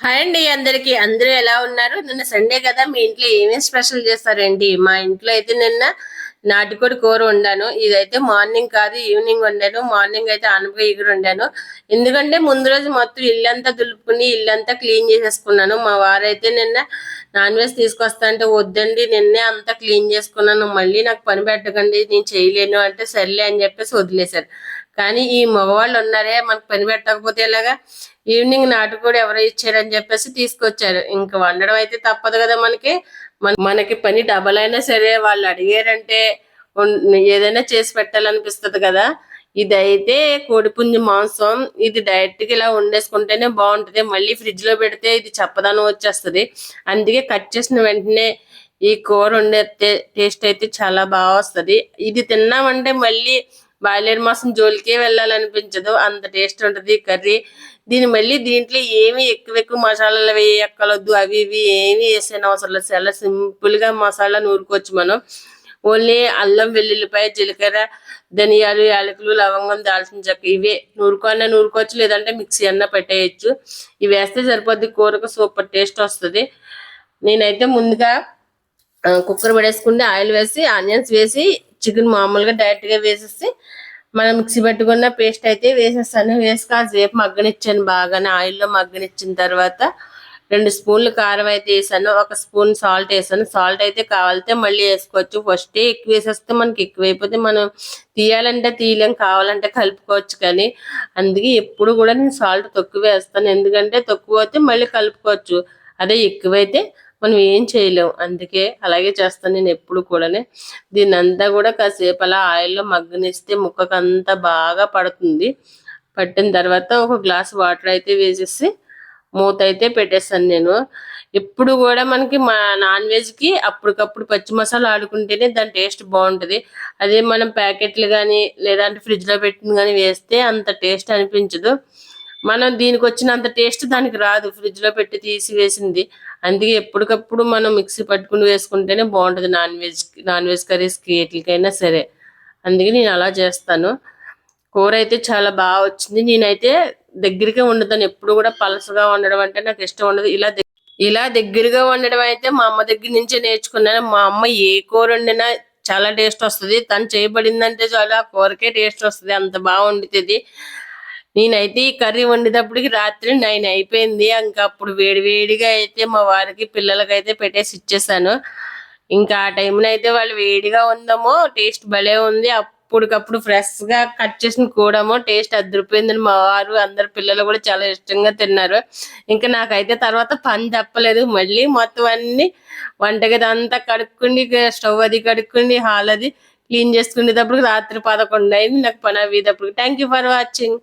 Hi అండి అందరికి. అందరూ ఎలా ఉన్నారు? నిన్న సండే కదా, మీ ఇంట్లో ఏమేమి స్పెషల్ చేస్తారండి? మా ఇంట్లో అయితే నిన్న నాటుకోడి కూర వండాను. ఇదైతే మార్నింగ్ కాదు, ఈవినింగ్ వండాను. మార్నింగ్ అయితే ఆనపకాయ ఎగురు వండాను. ఎందుకంటే ముందు రోజు మొత్తం ఇల్లంతా దులుపుకుని ఇల్లంతా క్లీన్ చేసేసుకున్నాను. మా వారైతే నిన్న నాన్ వెజ్ తీసుకొస్తా అంటే వద్దండి, నిన్నే అంతా క్లీన్ చేసుకున్నాను, మళ్ళీ నాకు పని పెట్టకండి, నేను చేయలేను అంటే సర్లే అని చెప్పేసి వదిలేశారు. కానీ ఈ మగవాళ్ళు ఉన్నారే, మనకు పని పెట్టకపోతే ఎలాగా? ఈవినింగ్ నాటుకోడి ఎవరో ఇచ్చారని చెప్పేసి తీసుకొచ్చారు. ఇంకా వండడం అయితే తప్పదు కదా మనకి. మనకి పని డబల్ అయినా సరే వాళ్ళు అడిగారంటే ఏదైనా చేసి పెట్టాలనిపిస్తుంది కదా. ఇదైతే కోడిపుంజి మాంసం. ఇది డైరెక్ట్ గా ఇలా వండేసుకుంటేనే బాగుంటది. మళ్ళీ ఫ్రిడ్జ్ లో పెడితే ఇది చప్పదనం వచ్చేస్తుంది. అందుకే కట్ చేసిన వెంటనే ఈ కూర వండే టేస్ట్ అయితే చాలా బాగా వస్తుంది. ఇది తిన్నామంటే మళ్ళీ బాయిలర్ మాసం జోలికే వెళ్ళాలనిపించదు, అంత టేస్ట్ ఉంటుంది కర్రీ. మళ్ళీ దీంట్లో ఏమి ఎక్కువ మసాలాలు వేయక్కలొద్దు, అవి ఇవి ఏమి వేసిన అవసరం లేదు. చాలా సింపుల్ గా మసాలా నూరుకోవచ్చు మనం. ఓన్లీ అల్లం, వెల్లుల్లిపాయ, జీలకర్ర, ధనియాలు, యాలకులు, లవంగం, దాల్చిన చెక్క ఇవే నూరుకోవచ్చు, లేదంటే మిక్సీ అన్న పెట్టేయచ్చు. ఇవి వేస్తే సరిపోద్ది, కూరకు సూపర్ టేస్ట్ వస్తుంది. నేనైతే ముందుగా కుక్కర్ పడేసుకుంటే ఆయిల్ వేసి ఆనియన్స్ వేసి చికెన్ మామూలుగా డైరెక్ట్ గా వేసేసి మనం మిక్సీ పెట్టుకున్న పేస్ట్ అయితే వేసేస్తాను. వేసి కాసేపు మగ్గనిచ్చాను. బాగానే ఆయిల్లో మగ్గనిచ్చిన తర్వాత 2 స్పూన్లు కారం అయితే వేసాను, 1 స్పూన్ సాల్ట్ వేసాను. సాల్ట్ అయితే కావాలితే మళ్ళీ వేసుకోవచ్చు. ఫస్ట్ ఎక్కువ వేసేస్తే మనకి ఎక్కువైపోతే మనం తీయాలంటే తీయలేం, కావాలంటే కలుపుకోవచ్చు. కానీ అందుకే ఎప్పుడు కూడా నేను సాల్ట్ తక్కువ వేస్తాను, ఎందుకంటే తక్కువ అయితే మళ్ళీ కలుపుకోవచ్చు. అదే ఎక్కువైతే మనం ఏం చేయలేం. అందుకే అలాగే చేస్తాను నేను ఎప్పుడు కూడా. దీన్ని అంతా కూడా కాసేపు అలా ఆయిల్లో మగ్గనిస్తే ముక్కకంతా బాగా పడుతుంది. పట్టిన తర్వాత ఒక గ్లాస్ వాటర్ అయితే వేసేసి మూత అయితే పెట్టేస్తాను నేను. ఎప్పుడు కూడా మనకి మా నాన్ వెజ్ కి అప్పటికప్పుడు పచ్చి మసాలా ఆడుకుంటేనే దాని టేస్ట్ బాగుంటది. అదే మనం ప్యాకెట్లు కానీ లేదంటే ఫ్రిడ్జ్ లో పెట్టింది కానీ వేస్తే అంత టేస్ట్ అనిపించదు. మనం దీనికి వచ్చినంత టేస్ట్ దానికి రాదు, ఫ్రిడ్జ్ లో పెట్టి తీసి వేసింది. అందుకే ఎప్పటికప్పుడు మనం మిక్సీ పట్టుకుని వేసుకుంటేనే బాగుంటది నాన్ వెజ్ కర్రీస్కి ఎట్లకైనా సరే. అందుకే నేను అలా చేస్తాను. కూర అయితే చాలా బాగా వచ్చింది. నేనైతే దగ్గరగా వండుతాను. ఎప్పుడు కూడా పలసగా వండడం అంటే నాకు ఇష్టం ఉండదు. ఇలా దగ్గరగా వండడం అయితే మా అమ్మ దగ్గర నుంచే నేర్చుకున్నాను. మా అమ్మ ఏ కూర వండినా చాలా టేస్ట్ వస్తుంది. తను చేయబడిందంటే చాలా కూరకే టేస్ట్ వస్తుంది, అంత బాగా వండుతుంది. నేనైతే ఈ కర్రీ వండేటప్పటికి రాత్రి 9 అయిపోయింది. ఇంకా అప్పుడు వేడిగా అయితే మా వారికి పిల్లలకి అయితే పెట్టేసి ఇచ్చేసాను. ఇంకా ఆ టైంలో అయితే వాళ్ళు వేడిగా ఉందామో టేస్ట్ భలే ఉంది. అప్పటికప్పుడు ఫ్రెష్ గా కట్ చేసిన కూడామో టేస్ట్ అదిరిపోయిందని మా వారు అందరు పిల్లలు కూడా చాలా ఇష్టంగా తిన్నారు. ఇంకా నాకైతే తర్వాత పని తప్పలేదు. మళ్ళీ మొత్తం అన్ని వంటగది అంతా కడుక్కుండి, స్టవ్ అది కడుక్కుండి, హాల్ అది క్లీన్ చేసుకునేటప్పుడు రాత్రి 11 అయింది నాకు పని అయ్యేటప్పుడు. Thank you for watching.